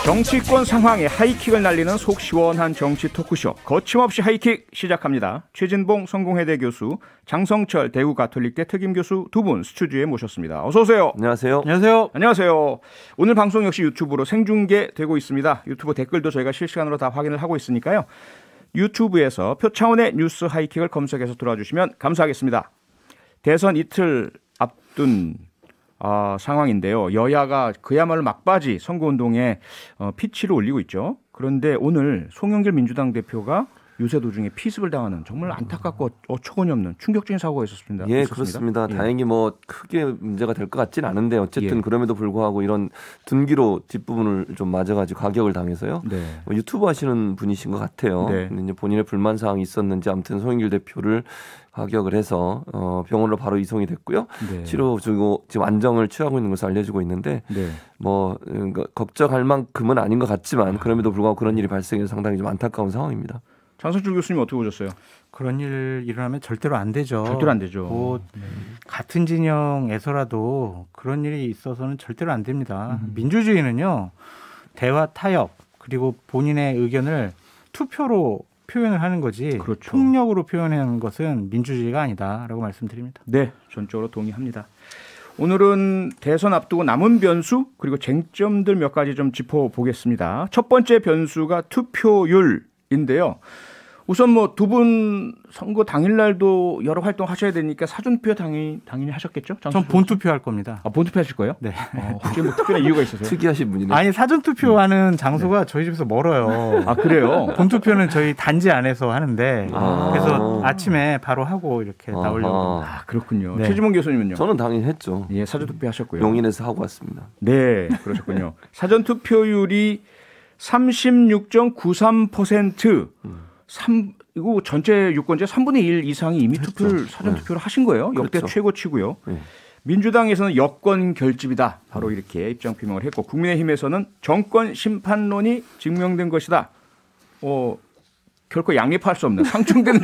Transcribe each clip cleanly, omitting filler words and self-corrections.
정치권 상황에 하이킥을 날리는 속 시원한 정치 토크쇼 거침없이 하이킥 시작합니다. 최진봉 성공회대 교수, 장성철 대구 가톨릭대 특임 교수 두 분 스튜디오에 모셨습니다. 어서 오세요. 안녕하세요. 안녕하세요. 안녕하세요. 오늘 방송 역시 유튜브로 생중계되고 있습니다. 유튜브 댓글도 저희가 실시간으로 다 확인을 하고 있으니까요. 유튜브에서 표차원의 뉴스 하이킥을 검색해서 들어와 주시면 감사하겠습니다. 대선 이틀 앞둔 상황인데요. 여야가 그야말로 막바지 선거운동에 피치를 올리고 있죠. 그런데 오늘 송영길 민주당 대표가 유세 도중에 피습을 당하는 정말 안타깝고 어처구니 없는 충격적인 사고가 있었습니다. 예, 그렇습니다. 다행히 뭐 크게 문제가 될 것 같지는 않은데 어쨌든 그럼에도 불구하고 이런 둔기로 뒷부분을 좀 맞아가지고 가격을 당해서요. 네. 유튜브 하시는 분이신 것 같아요. 네. 근데 이제 본인의 불만 사항이 있었는지 아무튼 송영길 대표를 가격을 해서 병원으로 바로 이송이 됐고요. 네. 치료 중이고 지금 안정을 취하고 있는 것으로 알려지고 있는데 네. 뭐 걱정할 만큼은 아닌 것 같지만 그럼에도 불구하고 그런 일이 발생해서 상당히 좀 안타까운 상황입니다. 장성철 교수님 어떻게 보셨어요? 그런 일 일어나면 절대로 안 되죠. 절대로 안 되죠. 뭐 같은 진영에서라도 그런 일이 있어서는 절대로 안 됩니다. 민주주의는요. 대화 타협 그리고 본인의 의견을 투표로 표현을 하는 거지 그렇죠. 폭력으로 표현하는 것은 민주주의가 아니다라고 말씀드립니다. 네, 전적으로 동의합니다. 오늘은 대선 앞두고 남은 변수 그리고 쟁점들 몇 가지 좀 짚어보겠습니다. 첫 번째 변수가 투표율인데요. 우선 뭐 두 분 선거 당일날도 여러 활동 하셔야 되니까 사전투표 당연히 하셨겠죠? 전 본투표 할 겁니다. 본투표 하실 거예요? 네. 혹시 뭐 특별한 이유가 있으세요? 특이하신 분이네. 아니 사전투표하는 장소가 저희 집에서 멀어요. 그래요? 본투표는 저희 단지 안에서 하는데 그래서 아침에 바로 하고 이렇게 나오려고. 그렇군요. 네. 최지봉 교수님은요? 저는 당연히 했죠. 예, 사전투표 하셨고요. 용인에서 하고 왔습니다. 네, 그러셨군요. 사전투표율이 36.93%. 이거 전체 유권자 3분의 1 이상이 이미 투표를 사전투표를 하신 거예요. 역대 그렇죠. 최고치고요. 네. 민주당에서는 여권 결집이다. 바로 이렇게 입장 표명을 했고 국민의힘에서는 정권 심판론이 증명된 것이다. 결코 양립할 수 없는 상충되는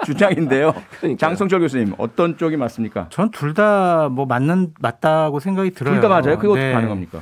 주장인데요. 그러니까요. 장성철 교수님 어떤 쪽이 맞습니까? 전 둘 다 뭐 맞다고 생각이 들어요. 둘 다 맞아요? 그게 어떻게 네. 가능합니까?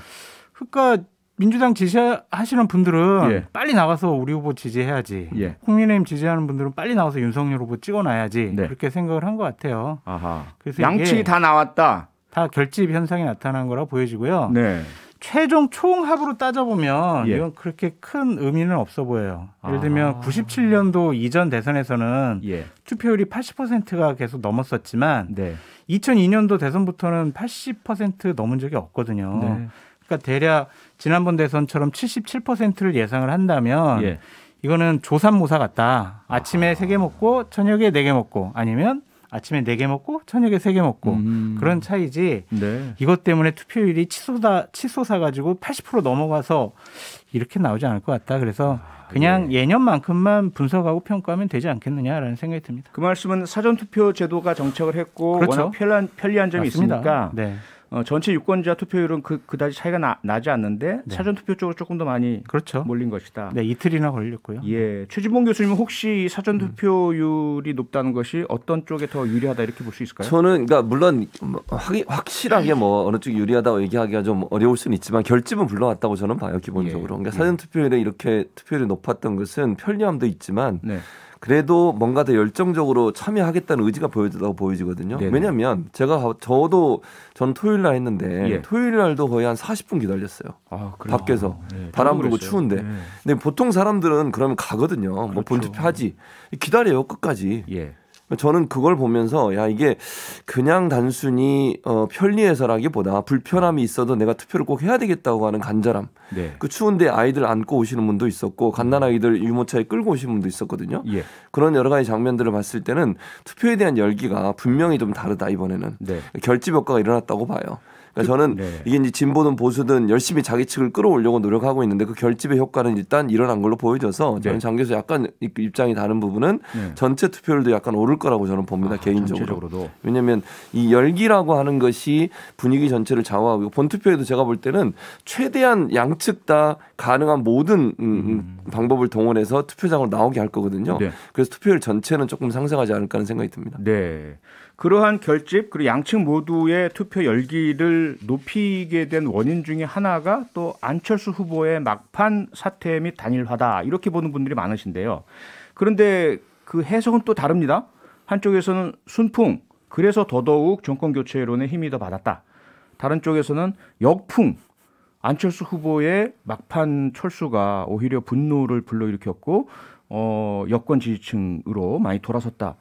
그러니까 민주당 지지하시는 분들은 예. 빨리 나가서 우리 후보 지지해야지. 예. 국민의힘 지지하는 분들은 빨리 나가서 윤석열 후보 찍어놔야지. 네. 그렇게 생각을 한 것 같아요. 아하. 그래서 양측이 이게 다 나왔다. 다 결집 현상이 나타난 거라 보여지고요. 네. 최종 총합으로 따져보면 예. 이건 그렇게 큰 의미는 없어 보여요. 예를 들면 97년도 이전 대선에서는 예. 투표율이 80%가 계속 넘었었지만 네. 2002년도 대선부터는 80% 넘은 적이 없거든요. 네. 그러니까 대략 지난번 대선처럼 77%를 예상을 한다면 예. 이거는 조삼모사 같다. 아침에 3개 먹고 저녁에 4개 먹고 아니면 아침에 4개 먹고 저녁에 3개 먹고 그런 차이지. 네. 이것 때문에 투표율이 치솟아 가지고 80% 넘어가서 이렇게 나오지 않을 것 같다. 그래서 그냥 예년만큼만 분석하고 평가하면 되지 않겠느냐라는 생각이 듭니다. 그 말씀은 사전투표 제도가 정착을 했고 그렇죠. 워낙 편리한 점이 맞습니다. 있으니까 네. 전체 유권자 투표율은 그다지 차이가 나지 않는데 네. 사전투표 쪽으로 조금 더 많이 그렇죠. 몰린 것이다. 네, 이틀이나 걸렸고요. 예, 최진봉 교수님은 혹시 사전투표율이 높다는 것이 어떤 쪽에 더 유리하다 이렇게 볼 수 있을까요? 저는 그러니까 물론 확실하게 뭐 어느 쪽이 유리하다고 얘기하기가 좀 어려울 수는 있지만 결집은 불러왔다고 저는 봐요 기본적으로. 그러니까 사전 투표율에 이렇게 투표율이 높았던 것은 편리함도 있지만 네. 그래도 뭔가 더 열정적으로 참여하겠다는 의지가 보여지다고 보여지거든요. 네네. 왜냐하면 저는 토요일 날 했는데 토요일 날도 거의 한 40분 기다렸어요. 밖에서 바람 불고 추운데. 근데 보통 사람들은 그러면 가거든요. 그렇죠. 뭐 본투표하지. 기다려요 끝까지. 예. 저는 그걸 보면서 야 이게 그냥 단순히 편리해서라기보다 불편함이 있어도 내가 투표를 꼭 해야 되겠다고 하는 간절함. 네. 그 추운데 아이들 안고 오시는 분도 있었고 갓난아이들 유모차에 끌고 오시는 분도 있었거든요. 예. 그런 여러 가지 장면들을 봤을 때는 투표에 대한 열기가 분명히 좀 다르다 이번에는. 네. 결집 효과가 일어났다고 봐요. 그러니까 저는 이게 이제 진보든 보수든 열심히 자기 측을 끌어오려고 노력하고 있는데 그 결집의 효과는 일단 일어난 걸로 보여져서 저는 장 교수 약간 입장이 다른 부분은 전체 투표율도 약간 오를 거라고 저는 봅니다. 개인적으로. 전체적으로도. 왜냐하면 이 열기라고 하는 것이 분위기 전체를 좌우하고 본투표에도 제가 볼 때는 최대한 양측 다 가능한 모든 방법을 동원해서 투표장으로 나오게 할 거거든요. 네. 그래서 투표율 전체는 조금 상승하지 않을까 하는 생각이 듭니다. 네. 그러한 결집 그리고 양측 모두의 투표 열기를 높이게 된 원인 중에 하나가 또 안철수 후보의 막판 사퇴 및 단일화다 이렇게 보는 분들이 많으신데요. 그런데 그 해석은 또 다릅니다. 한쪽에서는 순풍 그래서 더더욱 정권교체 여론에 힘이 더 받았다. 다른 쪽에서는 역풍 안철수 후보의 막판 철수가 오히려 분노를 불러일으켰고 여권 지지층으로 많이 돌아섰다.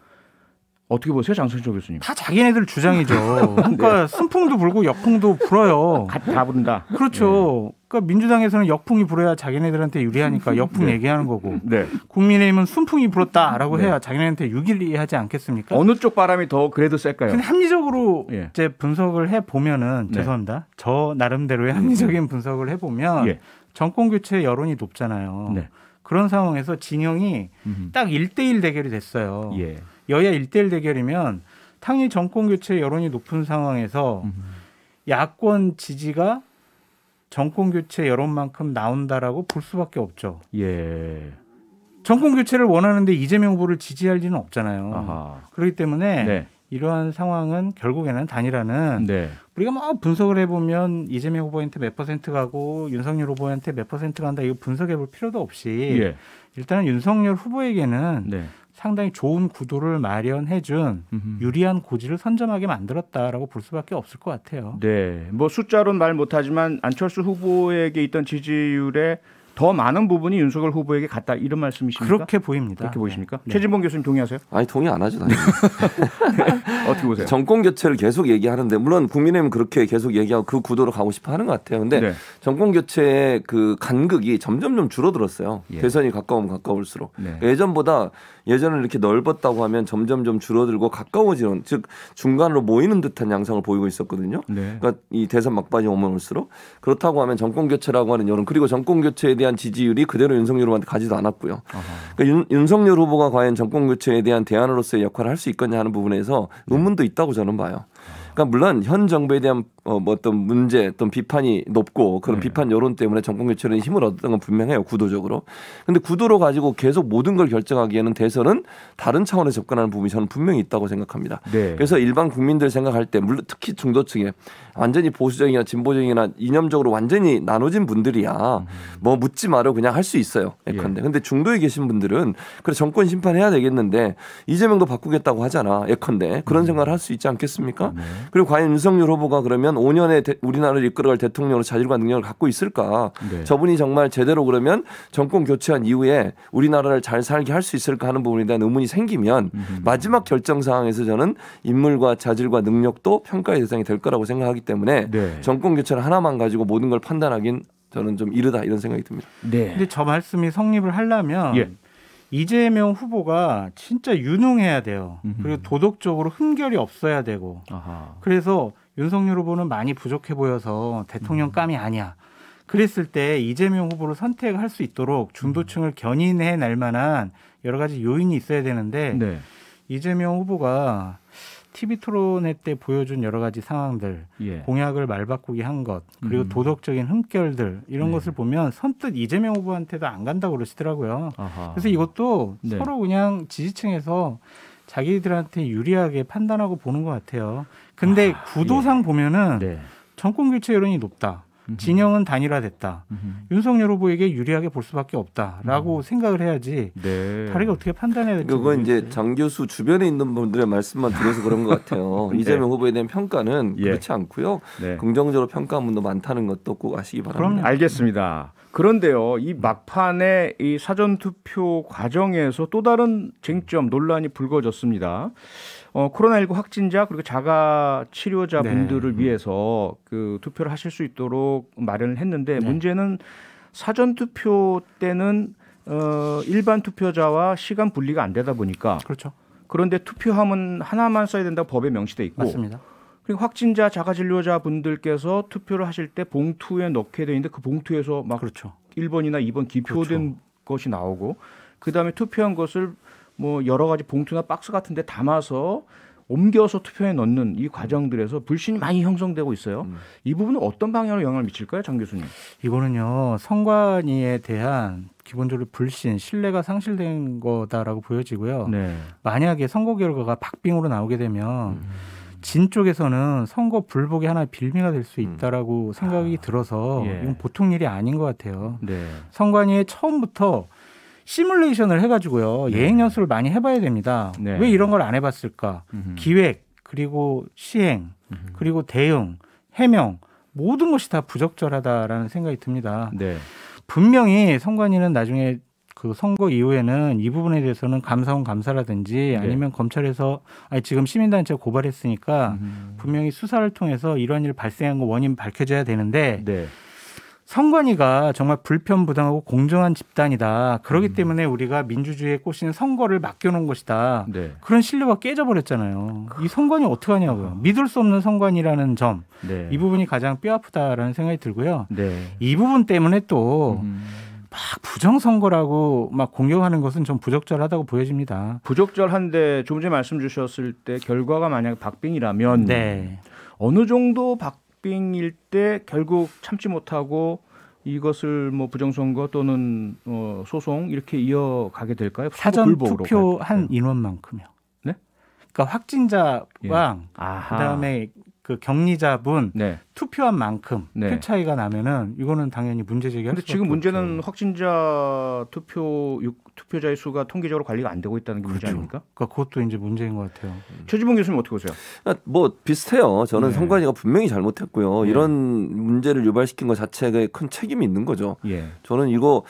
어떻게 보세요, 장선철 교수님? 다 자기네들 주장이죠. 그러니까 순풍도 불고 역풍도 불어요. 다 부른다. 그렇죠. 네. 그러니까 민주당에서는 역풍이 불어야 자기네들한테 유리하니까 역풍 네. 얘기하는 거고. 네. 국민의힘은 순풍이 불었다라고 네. 해야 자기네한테 유리하지 않겠습니까? 어느 쪽 바람이 더 그래도 셀까요? 근데 합리적으로 예. 이제 분석을 해 보면은 네. 죄송합니다. 저 나름대로의 합리적인 분석을 해 보면 예. 정권 교체 여론이 높잖아요. 네. 그런 상황에서 진영이 딱 1대1 대결이 됐어요. 예. 여야 1대1 대결이면 당연히 정권 교체 여론이 높은 상황에서 야권 지지가 정권 교체 여론만큼 나온다라고 볼 수밖에 없죠. 예. 정권 교체를 원하는데 이재명 후보를 지지할 리는 없잖아요. 아하. 그렇기 때문에 네. 이러한 상황은 결국에는 단일화는 네. 우리가 막 분석을 해보면 이재명 후보한테 몇 퍼센트 가고 윤석열 후보한테 몇 퍼센트 간다 이거 분석해볼 필요도 없이 예. 일단은 윤석열 후보에게는 네. 상당히 좋은 구도를 마련해준 유리한 고지를 선점하게 만들었다라고 볼 수밖에 없을 것 같아요. 네. 뭐 숫자로는 말 못하지만 안철수 후보에게 있던 지지율에 더 많은 부분이 윤석열 후보에게 갔다 이런 말씀이십니까? 그렇게 보입니다. 그렇게 보이십니까? 네. 최진봉 교수님 동의하세요? 아니 동의 안 하죠. 당연히. 어떻게 보세요? 정권 교체를 계속 얘기하는데 물론 국민의힘은 그렇게 계속 얘기하고 그 구도로 가고 싶어 하는 것 같아요. 근데 네. 정권 교체의 그 간극이 점점 줄어들었어요. 예. 대선이 가까우면 가까울수록. 네. 예전보다 예전에 이렇게 넓었다고 하면 점점 줄어들고 가까워지는 즉 중간으로 모이는 듯한 양상을 보이고 있었거든요. 네. 그러니까 이 대선 막판이 오면 올수록 그렇다고 하면 정권 교체라고 하는 여론 그리고 정권 교체에 대한 지지율이 그대로 윤석열 후보한테 가지도 않았고요. 그러니까 윤석열 후보가 과연 정권 교체에 대한 대안으로서의 역할을 할 수 있겠냐 하는 부분에서 의문도 있다고 저는 봐요. 그러니까 물론 현 정부에 대한 뭐 어떤 문제, 어떤 비판이 높고 그런 비판 여론 때문에 정권 교체는 힘을 얻었던 건 분명해요. 구도적으로. 그런데 구도로 가지고 계속 모든 걸 결정하기에는 대선은 다른 차원에서 접근하는 부분이 저는 분명히 있다고 생각합니다. 네. 그래서 일반 국민들 생각할 때 물론 특히 중도층에 완전히 보수적이나 진보적이나 이념적으로 완전히 나눠진 분들이야 뭐 묻지 마려 그냥 할 수 있어요. 예컨대. 근데 중도에 계신 분들은 그래 정권 심판해야 되겠는데 이재명도 바꾸겠다고 하잖아. 예컨대. 그런 생각을 할 수 있지 않겠습니까? 네. 그리고 과연 윤석열 후보가 그러면 5년의 우리나라를 이끌어갈 대통령으로 자질과 능력을 갖고 있을까? 네. 저분이 정말 제대로 그러면 정권 교체한 이후에 우리나라를 잘 살게 할 수 있을까 하는 부분에 대한 의문이 생기면 마지막 결정 사항에서 저는 인물과 자질과 능력도 평가의 대상이 될 거라고 생각하기 때문에 네. 정권 교체를 하나만 가지고 모든 걸 판단하긴 저는 좀 이르다 이런 생각이 듭니다. 네. 근데 저 말씀이 성립을 하려면 예. 이재명 후보가 진짜 유능해야 돼요. 그리고 도덕적으로 흠결이 없어야 되고. 아하. 그래서 윤석열 후보는 많이 부족해 보여서 대통령감이 아니야. 그랬을 때 이재명 후보를 선택할 수 있도록 중도층을 견인해 낼 만한 여러 가지 요인이 있어야 되는데 네. 이재명 후보가 TV 토론회 때 보여준 여러 가지 상황들, 예. 공약을 말바꾸기 한 것, 그리고 도덕적인 흠결들 이런 것을 보면 선뜻 이재명 후보한테도 안 간다고 그러시더라고요. 아하. 그래서 이것도 네. 서로 그냥 지지층에서 자기들한테 유리하게 판단하고 보는 것 같아요. 근데 구도상 보면은 네. 정권 교체 여론이 높다. 진영은 단일화됐다. 윤석열 후보에게 유리하게 볼 수밖에 없다라고 생각을 해야지. 네. 다르게 어떻게 판단해야 될지 그건 이제 모르겠어요. 장 교수 주변에 있는 분들의 말씀만 들어서 그런 것 같아요. 네. 이재명 후보에 대한 평가는 예. 그렇지 않고요. 네. 긍정적으로 평가한 분도 많다는 것도 꼭 아시기 바랍니다. 알겠습니다. 그런데요, 이 막판에 이 사전투표 과정에서 또 다른 쟁점, 논란이 불거졌습니다. 코로나19 확진자 그리고 자가 치료자 네. 분들을 위해서 그 투표를 하실 수 있도록 마련을 했는데 네. 문제는 사전투표 때는 일반 투표자와 시간 분리가 안 되다 보니까 그렇죠. 그런데 투표함은 하나만 써야 된다고 법에 명시돼 있고 맞습니다. 그리고 확진자 자가진료자 분들께서 투표를 하실 때 봉투에 넣게 돼 있는데 그 봉투에서 막 그렇죠. 1번이나 2번 기표된 것이 나오고 그다음에 투표한 것을 뭐 여러 가지 봉투나 박스 같은 데 담아서 옮겨서 투표에 넣는 이 과정들에서 불신이 많이 형성되고 있어요. 이 부분은 어떤 방향으로 영향을 미칠까요, 장 교수님? 이거는요, 선관위에 대한 기본적으로 불신, 신뢰가 상실된 거다라고 보여지고요. 네. 만약에 선거 결과가 박빙으로 나오게 되면 진 쪽에서는 선거 불복이 하나의 빌미가 될 수 있다라고 생각이 들어서 예. 이건 보통 일이 아닌 것 같아요. 네. 선관위에 처음부터 시뮬레이션을 해가지고요. 예행 연수를 많이 해봐야 됩니다. 네. 왜 이런 걸 안 해봤을까? 기획, 그리고 시행, 그리고 대응, 해명 모든 것이 다 부적절하다라는 생각이 듭니다. 네. 분명히 선관위는 나중에 그 선거 이후에는 이 부분에 대해서는 감사원 감사라든지 아니면 검찰에서 지금 시민단체가 고발했으니까 분명히 수사를 통해서 이런 일 발생한 거 원인 밝혀져야 되는데 네. 선관위가 정말 불편부당하고 공정한 집단이다. 그렇기 때문에 우리가 민주주의에 꽂히는 선거를 맡겨놓은 것이다. 네. 그런 신뢰가 깨져버렸잖아요. 이 선관위 어떻게 하냐고요. 믿을 수 없는 선관위라는 점. 네. 이 부분이 가장 뼈아프다라는 생각이 들고요. 네. 이 부분 때문에 또 막 부정선거라고 막 공격하는 것은 좀 부적절하다고 보여집니다. 부적절한데 조금 전에 말씀 주셨을 때 결과가 만약 박빙이라면 네. 어느 정도 박빙일 때 결국 참지 못하고 이것을 뭐 부정선거 또는 소송 이렇게 이어가게 될까요? 사전 투표한 인원만큼요. 네? 그러니까 확진자랑 그다음에 그 격리자분 네. 투표한 만큼 네. 표 차이가 나면은 이거는 당연히 문제 제기할 근데 수밖에 지금 문제는 없죠. 확진자 투표자의 수가 통계적으로 관리가 안 되고 있다는 게 문제 아닙니까? 그러니까 그것도 이제 문제인 것 같아요. 최지봉 교수님 어떻게 보세요? 뭐 비슷해요. 저는 네. 선관위가 분명히 잘못했고요. 네. 이런 문제를 유발시킨 것 자체가 큰 책임이 있는 거죠. 예. 저는 이거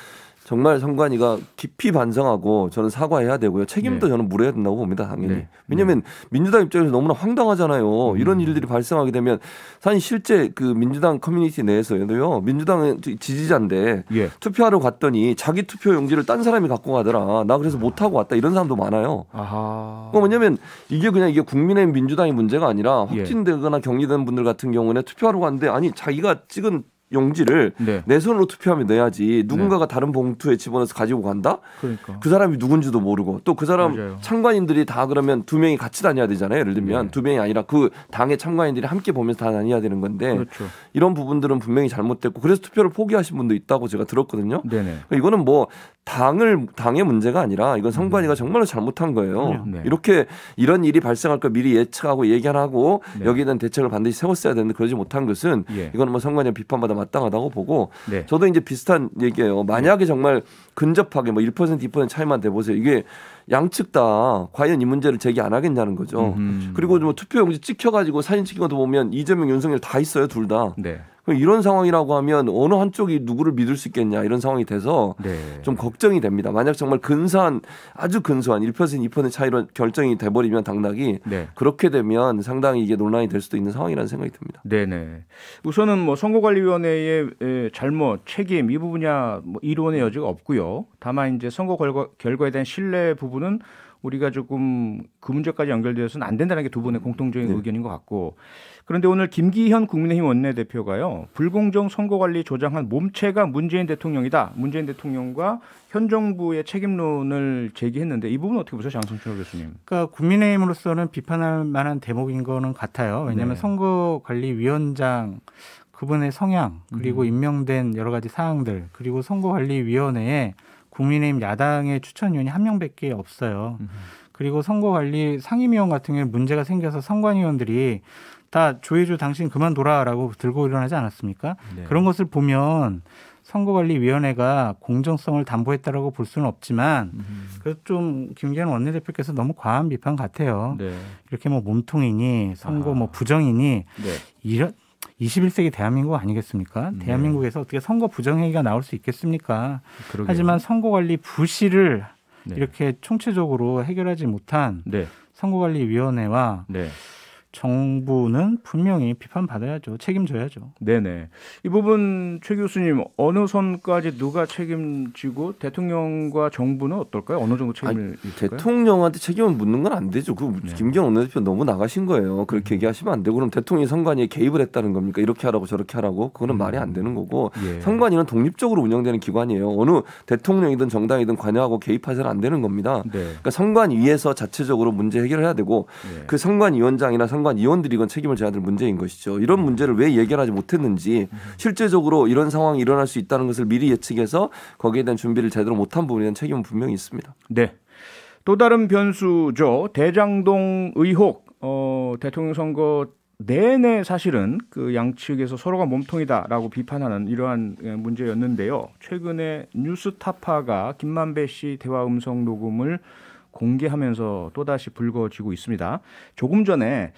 정말 선관위가 깊이 반성하고 저는 사과해야 되고요. 책임도 네. 저는 물어야 된다고 봅니다. 당연히. 네. 왜냐하면 민주당 입장에서 너무나 황당하잖아요. 이런 일들이 발생하게 되면 사실 실제 그 민주당 커뮤니티 내에서도요. 민주당 지지자인데 예. 투표하러 갔더니 자기 투표 용지를 딴 사람이 갖고 가더라. 나 그래서 못하고 왔다. 이런 사람도 많아요. 아하. 뭐냐면 이게 국민의힘 민주당의 문제가 아니라 예. 확진되거나 격리된 분들 같은 경우는 투표하러 갔는데 아니 자기가 찍은 용지를 네. 내 손으로 투표하면 내야지 누군가가 다른 봉투에 집어넣어서 가지고 간다? 그러니까. 그 사람이 누군지도 모르고 또 그 사람 맞아요. 참관인들이 다 그러면 두 명이 같이 다녀야 되잖아요. 예를 들면 네. 두 명이 아니라 그 당의 참관인들이 함께 보면서 다 다녀야 되는 건데 그렇죠. 이런 부분들은 분명히 잘못됐고 그래서 투표를 포기하신 분도 있다고 제가 들었거든요. 네네. 이거는 뭐 당의 문제가 아니라 이건 선관위가 정말로 잘못한 거예요. 네. 이렇게 이런 일이 발생할 걸 미리 예측하고 얘기하고 네. 여기에 대한 대책을 반드시 세웠어야 되는데 그러지 못한 것은 예. 이거는 뭐 선관위가 비판받아 마땅하다고 보고 네. 저도 이제 비슷한 얘기예요. 만약에 정말 근접하게 뭐 1% 2% 차이만 돼 보세요. 이게 양측 다 과연 이 문제를 제기 안 하겠냐는 거죠. 그리고 뭐 투표용지 찍혀가지고 사진 찍힌 것도 보면 이재명, 윤석열 다 있어요. 둘 다. 네. 이런 상황이라고 하면 어느 한쪽이 누구를 믿을 수 있겠냐 이런 상황이 돼서 네. 좀 걱정이 됩니다. 만약 정말 아주 근소한 1% 2% 차이로 결정이 돼버리면 당락이 네. 그렇게 되면 상당히 이게 논란이 될 수도 있는 상황이라는 생각이 듭니다. 네네. 우선은 뭐 선거관리위원회의 잘못, 책임 이 부분이야 뭐 이론의 여지가 없고요. 다만 이제 선거 결과에 대한 신뢰 부분은 우리가 조금 그 문제까지 연결되어서는 안 된다는 게 두 분의 공통적인 의견인 것 같고. 그런데 오늘 김기현 국민의힘 원내대표가요. 불공정 선거관리 조장한 몸체가 문재인 대통령이다. 문재인 대통령과 현 정부의 책임론을 제기했는데 이 부분은 어떻게 보세요, 장성철 교수님? 그러니까 국민의힘으로서는 비판할 만한 대목인 거는 같아요. 왜냐하면 네. 선거관리위원장 그분의 성향 그리고 임명된 여러 가지 사항들 그리고 선거관리위원회에 국민의힘 야당의 추천위원이 한 명밖에 없어요. 그리고 선거관리 상임위원 같은 경우에 문제가 생겨서 선관위원들이 다 조혜주 당신 그만둬라라고 들고 일어나지 않았습니까? 네. 그런 것을 보면 선거관리위원회가 공정성을 담보했다라고 볼 수는 없지만 그래도 좀 김기현 원내대표께서 너무 과한 비판 같아요. 네. 이렇게 뭐 몸통이니 선거 뭐 부정이니 네. 이런 21세기 대한민국 아니겠습니까? 네. 대한민국에서 어떻게 선거 부정행위가 나올 수 있겠습니까? 그러게요. 하지만 선거관리 부실을 네. 이렇게 총체적으로 해결하지 못한 네. 선거관리위원회와 네. 정부는 분명히 비판받아야죠. 책임져야죠. 네네. 이 부분 최 교수님 어느 선까지 누가 책임지고 대통령과 정부는 어떨까요? 어느 정도 책임을 있을까요? 대통령한테 책임을 묻는 건 안 되죠. 그 김기현 원내대표 너무 나가신 거예요. 그렇게 얘기하시면 안 되고 그럼 대통령이 선관위에 개입을 했다는 겁니까? 이렇게 하라고 저렇게 하라고? 그거는 말이 안 되는 거고 예. 선관위는 독립적으로 운영되는 기관이에요. 어느 대통령이든 정당이든 관여하고 개입하서는 안 되는 겁니다. 네. 그러니까 선관위에서 자체적으로 문제 해결을 해야 되고 예. 그 선관위원장이나 선관위원들이 이건 책임을 져야 될 문제인 것이죠. 이런 문제를 왜 예견하지 못했는지 실제적으로 이런 상황이 일어날 수 있다는 것을 미리 예측해서 거기에 대한 준비를 제대로 못한 부분에 대한 책임은 분명히 있습니다. 네. 또 다른 변수죠. 대장동 의혹. 대통령 선거 내내 사실은 그 양측에서 서로가 몸통이다라고 비판하는 이러한 문제였는데요. 최근에 뉴스타파가 김만배 씨 대화 음성 녹음을 공개하면서 또다시 불거지고 있습니다. 조금 전에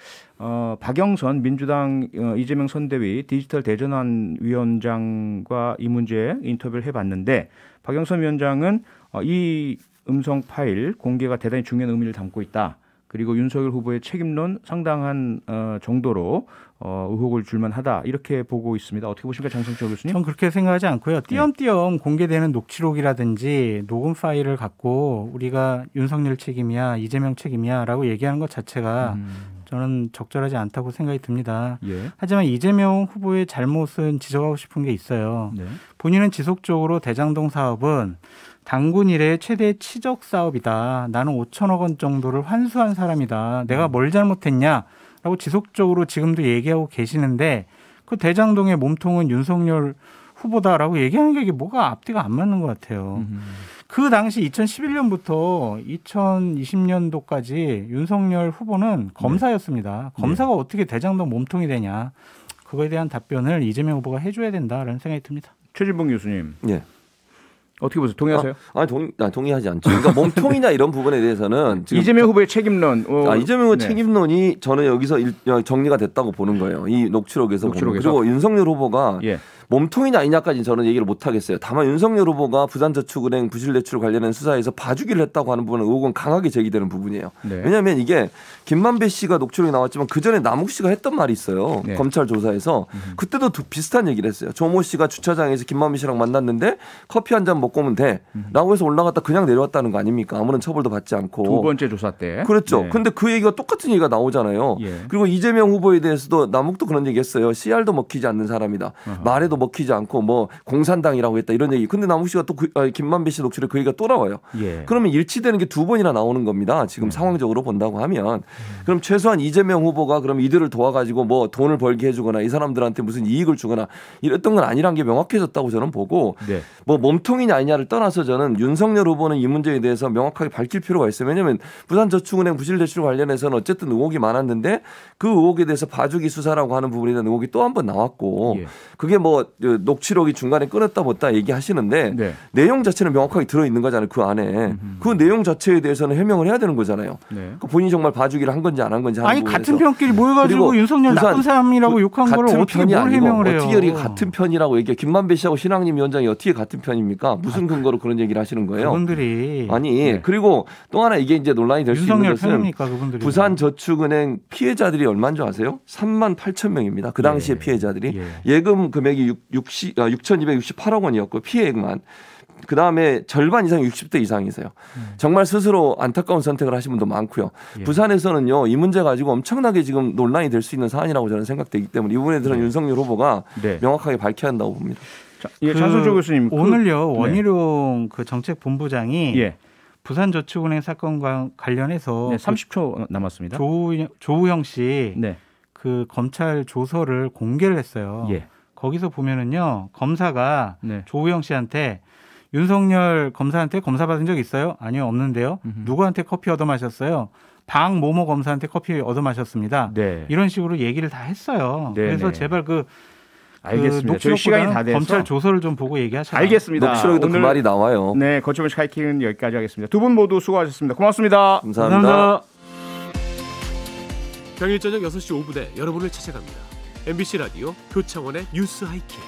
박영선 민주당 이재명 선대위 디지털 대전환 위원장과 이 문제 인터뷰를 해봤는데 박영선 위원장은 이 음성 파일 공개가 대단히 중요한 의미를 담고 있다. 그리고 윤석열 후보의 책임론 상당한 정도로 의혹을 줄만하다 이렇게 보고 있습니다. 어떻게 보십니까, 장성철 교수님? 전 그렇게 생각하지 않고요. 띄엄띄엄 공개되는 녹취록이라든지 녹음 파일을 갖고 우리가 윤석열 책임이야, 이재명 책임이야라고 얘기하는 것 자체가 저는 적절하지 않다고 생각이 듭니다. 예. 하지만 이재명 후보의 잘못은 지적하고 싶은 게 있어요. 네. 본인은 지속적으로 대장동 사업은 당군 이래의 최대 치적 사업이다. 나는 5천억 원 정도를 환수한 사람이다. 내가 뭘 잘못했냐라고 지속적으로 지금도 얘기하고 계시는데 그 대장동의 몸통은 윤석열 후보다라고 얘기하는 게 이게 뭐가 앞뒤가 안 맞는 것 같아요. 그 당시 2011년부터 2020년도까지 윤석열 후보는 검사였습니다. 검사가 어떻게 대장동 몸통이 되냐. 그거에 대한 답변을 이재명 후보가 해줘야 된다라는 생각이 듭니다. 최진봉 교수님. 예. 어떻게 보세요? 동의하세요? 동의하지 않죠. 그러니까 몸통이나 이런 부분에 대해서는 지금 이재명 후보의 책임론. 이재명 후보의 책임론이 저는 여기서 정리가 됐다고 보는 거예요. 이 녹취록에서. 그리고 윤석열 후보가 예. 몸통이냐 아니냐까지는 저는 얘기를 못 하겠어요. 다만 윤석열 후보가 부산저축은행 부실대출 관련한 수사에서 봐주기를 했다고 하는 부분은 의혹은 강하게 제기되는 부분이에요. 네. 왜냐하면 이게 김만배 씨가 녹취록이 나왔지만 그전에 남욱 씨가 했던 말이 있어요. 네. 검찰 조사에서. 그때도 비슷한 얘기를 했어요. 조모 씨가 주차장에서 김만배 씨랑 만났는데 커피 한 잔 먹고 오면 돼. 라고 해서 올라갔다 그냥 내려왔다는 거 아닙니까? 아무런 처벌도 받지 않고. 두 번째 조사 때. 그렇죠. 네. 근데 그 얘기가 똑같은 얘기가 나오잖아요. 예. 그리고 이재명 후보에 대해서도 남욱도 그런 얘기 했어요. CR도 먹히지 않는 사람이다. 말에도 먹히지 않고 뭐 공산당이라고 했다 이런 얘기. 근데 남욱 씨가 또 김만배 씨 녹취록에 그 얘기가 또 나와요. 예. 그러면 일치되는 게 두 번이나 나오는 겁니다. 지금 상황적으로 본다고 하면. 그럼 최소한 이재명 후보가 그럼 이들을 도와가지고 뭐 돈을 벌게 해주거나 이 사람들한테 무슨 이익을 주거나 이랬던 건 아니란 게 명확해졌다고 저는 보고 네. 뭐 몸통이냐 아니냐를 떠나서 저는 윤석열 후보는 이 문제에 대해서 명확하게 밝힐 필요가 있어요. 왜냐하면 부산저축은행 부실대출 관련해서는 어쨌든 의혹이 많았는데 그 의혹에 대해서 봐주기 수사라고 하는 부분에 대한 의혹이 또 한 번 나왔고 예. 그게 뭐 녹취록이 중간에 끊었다 못 얘기하시는데 네. 내용 자체는 명확하게 들어있는 거잖아요. 그 안에. 그 내용 자체에 대해서는 해명을 해야 되는 거잖아요. 네. 그 본인이 정말 봐주기를 한 건지 안 한 건지 하는 아니 부분에서. 같은 편끼리 모여가지고 윤석열 나쁜 사람이라고 욕한 걸 어떻게 뭘 해명을 해요. 어떻게 이렇게 같은 편이라고 얘기해. 김만배 씨하고 신앙림 위원장이 어떻게 같은 편입니까? 무슨 근거로 그런 얘기를 하시는 거예요? 그분들이. 아니 네. 그리고 또 하나 이게 이제 논란이 될 수 있는 것은 편입니까, 그분들이. 부산저축은행 피해자들이 얼마인 줄 아세요? 38,000명입니다. 그 당시에 피해자들이. 예금 금액이 6,268억 원이었고 피해액만. 그다음에 절반 이상 60대 이상이세요. 정말 스스로 안타까운 선택을 하신 분도 많고요. 부산에서는요. 이 문제 가지고 엄청나게 지금 논란이 될 수 있는 사안이라고 저는 생각되기 때문에 이 부분에 대해서는 윤석열 후보가 명확하게 밝혀야 한다고 봅니다. 장성철 교수님. 오늘요. 원희룡 그 정책본부장이 부산저축은행 사건과 관련해서 30초 남았습니다. 조우영 씨 네. 그 검찰 조서를 공개를 했어요. 거기서 보면은요. 검사가 조우영 씨한테 윤석열 검사한테 검사 받은 적 있어요? 아니요, 없는데요. 누구한테 커피 얻어 마셨어요? 방모모 검사한테 커피 얻어 마셨습니다. 네. 이런 식으로 얘기를 다 했어요. 그래서 제발 알겠습니다. 저희 시간이 다 돼서 검찰 조서를 좀 보고 얘기하셔야. 알겠습니다. 녹취록에도 오늘 그 말이 나와요. 네, 거침없이 하이킹은 여기까지 하겠습니다. 두 분 모두 수고하셨습니다. 고맙습니다. 감사합니다. 평일 저녁 6시 5분에 여러분을 찾아갑니다. MBC 라디오 표창원의 뉴스 하이킹.